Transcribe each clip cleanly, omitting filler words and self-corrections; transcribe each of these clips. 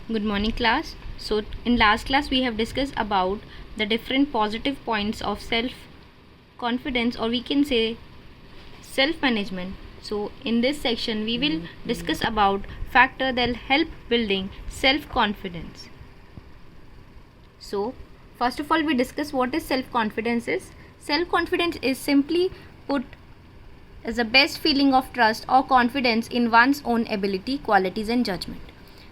Good morning, class. So in last class we have discussed about the different positive points of self confidence, or we can say self management. So in this section we will discuss about factor that help building self confidence. So first of all, we discuss what is self confidence is. Self confidence is simply put as the best feeling of trust or confidence in one's own ability, qualities and judgment.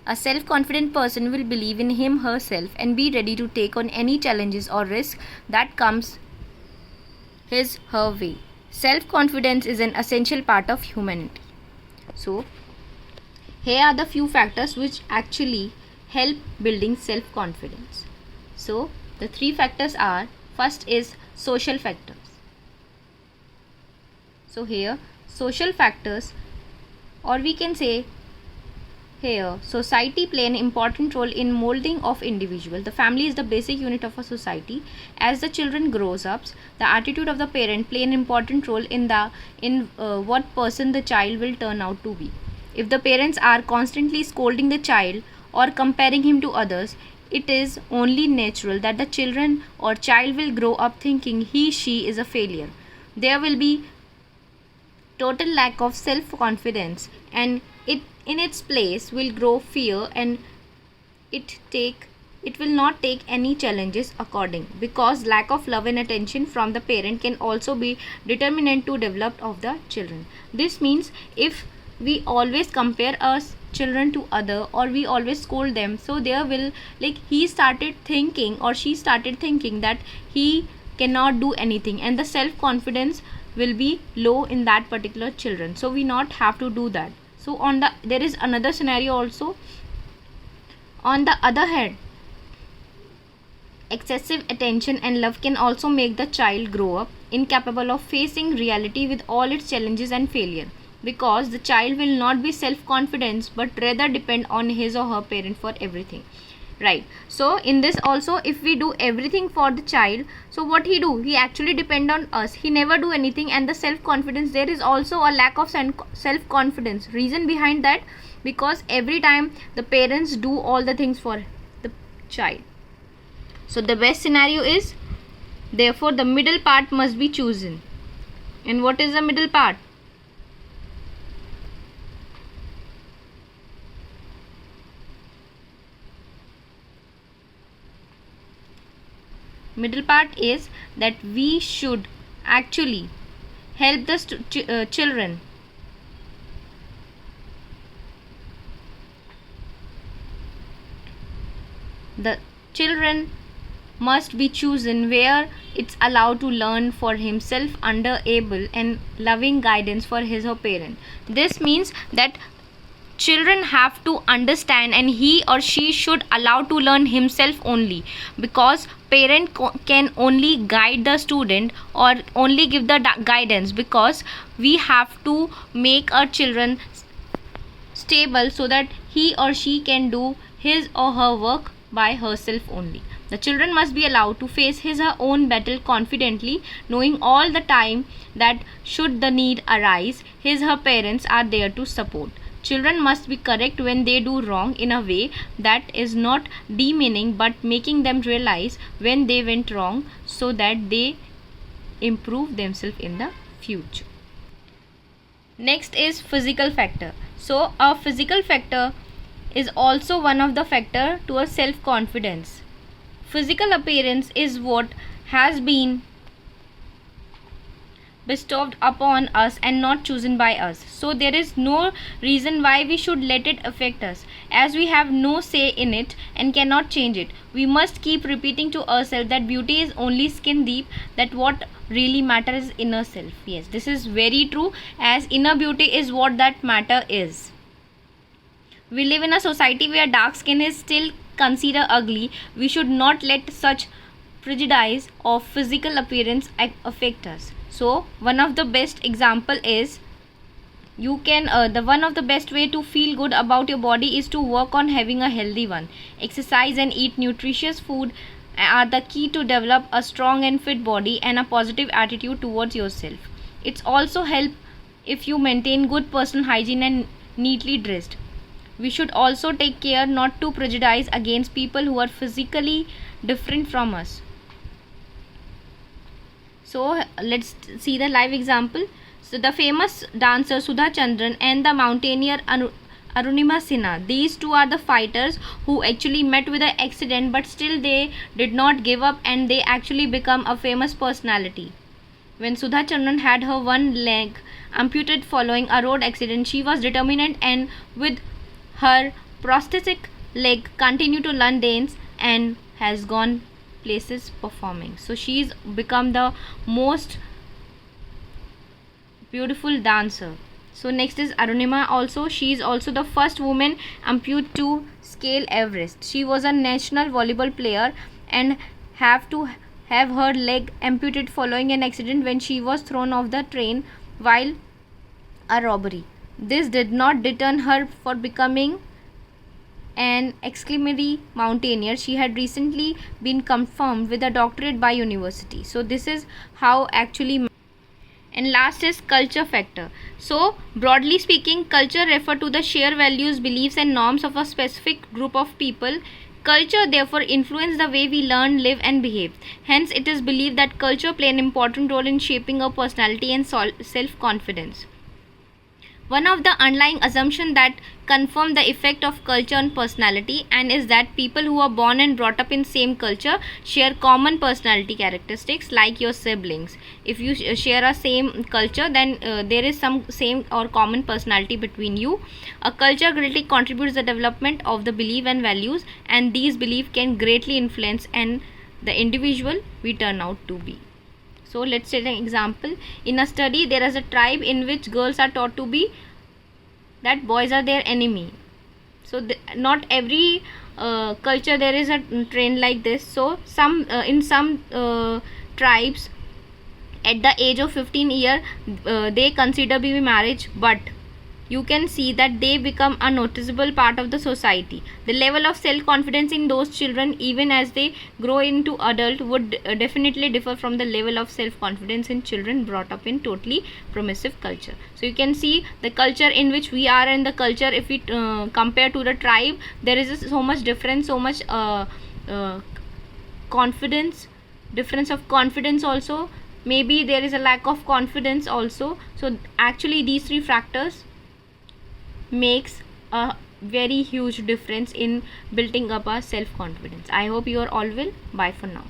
A self-confident person will believe in him herself and be ready to take on any challenges or risk that comes his her way. Self-confidence is an essential part of humanity. So here are the few factors which actually help building self-confidence. So the three factors are: first is social factors. So here social factors, or we can say here society play an important role in molding of individual. The family is the basic unit of a society. As the children grows up, the attitude of the parent play an important role in what person the child will turn out to be. If the parents are constantly scolding the child or comparing him to others, it is only natural that the children or child will grow up thinking she is a failure. There will be total lack of self-confidence, and it in its place will grow fear, and it will not take any challenges according, because lack of love and attention from the parent can also be determinant to develop of the children. This means if we always compare us children to other, or we always scold them, so there will, like, he started thinking or she started thinking that he cannot do anything, and the self confidence will be low in that particular children. So we not have to do that. So there is another scenario also. On the other hand, excessive attention and love can also make the child grow up incapable of facing reality with all its challenges and failure, because the child will not be self confident but rather depend on his or her parent for everything, right? So in this also, if we do everything for the child, so what he do, he actually depend on us, he never do anything, and the self confidence, there is also a lack of self confidence. Reason behind that, because every time the parents do all the things for the child. So the best scenario is, therefore the middle part must be chosen. And what is the middle part? Middle part is that we should actually help the children must be chosen where it's allowed to learn for himself under able and loving guidance for his or parent. This means that children have to understand, and he or she should allow to learn himself only, because parent can only guide the student or only give the guidance, because we have to make our children stable so that he or she can do his or her work by herself only. The children must be allowed to face his or her own battle confidently, knowing all the time that should the need arise, his or her parents are there to support. Children must be correct when they do wrong in a way that is not demeaning but making them realize when they went wrong, so that they improve themselves in the future. Next is physical factor. So a physical factor is also one of the factor to a self confidence. Physical appearance is what has been bestowed upon us and not chosen by us. So there is no reason why we should let it affect us, as we have no say in it and cannot change it. We must keep repeating to ourselves that beauty is only skin deep, that what really matters is inner self. Yes, this is very true, as inner beauty is what that matter is. We live in a society where dark skin is still considered ugly. We should not let such prejudice of physical appearance affect us. So one of the best example is, you can one of the best way to feel good about your body is to work on having a healthy one. Exercise and eat nutritious food are the key to develop a strong and fit body and a positive attitude towards yourself. It's also help if you maintain good personal hygiene and neatly dressed. We should also take care not to prejudice against people who are physically different from us. So let's see the live example. So the famous dancer Sudha Chandran and the mountaineer Arunima Sinha, these two are the fighters who actually met with an accident, but still they did not give up and they actually become a famous personality. When Sudha Chandran had her one leg amputated following a road accident, she was determined and with her prosthetic leg continued to learn dance and has gone places performing. So she's become the most beautiful dancer. So next is Arunima. Also, she is also the first woman amputee to scale Everest. She was a national volleyball player and have to have her leg amputated following an accident when she was thrown off the train while a robbery. This did not deter her for becoming an exclamatory mountaineer. She had recently been confirmed with a doctorate by university. So this is how actually. And last is culture factor. So broadly speaking, culture refer to the shared values, beliefs and norms of a specific group of people. Culture therefore influence the way we learn, live and behave. Hence it is believed that culture play an important role in shaping our personality and self-confidence. One of the underlying assumptions that confirm the effect of culture on personality and is that people who are born and brought up in same culture share common personality characteristics like your siblings. If you share a same culture, then there is some same or common personality between you. A culture greatly contributes the development of the belief and values, and these beliefs can greatly influence and the individual we turn out to be. So let's take an example. In a study, there is a tribe in which girls are taught to be that boys are their enemy. So not every culture there is a trend like this. So in some tribes at the age of 15 year they consider baby marriage, but you can see that they become a noticeable part of the society. The level of self-confidence in those children even as they grow into adult would definitely differ from the level of self-confidence in children brought up in totally permissive culture. So you can see the culture in which we are and the culture if we compare to the tribe, there is so much difference, so much confidence, difference of confidence also. Maybe there is a lack of confidence also. So actually these three factors makes a very huge difference in building up our self-confidence. I hope you are all well. Bye for now.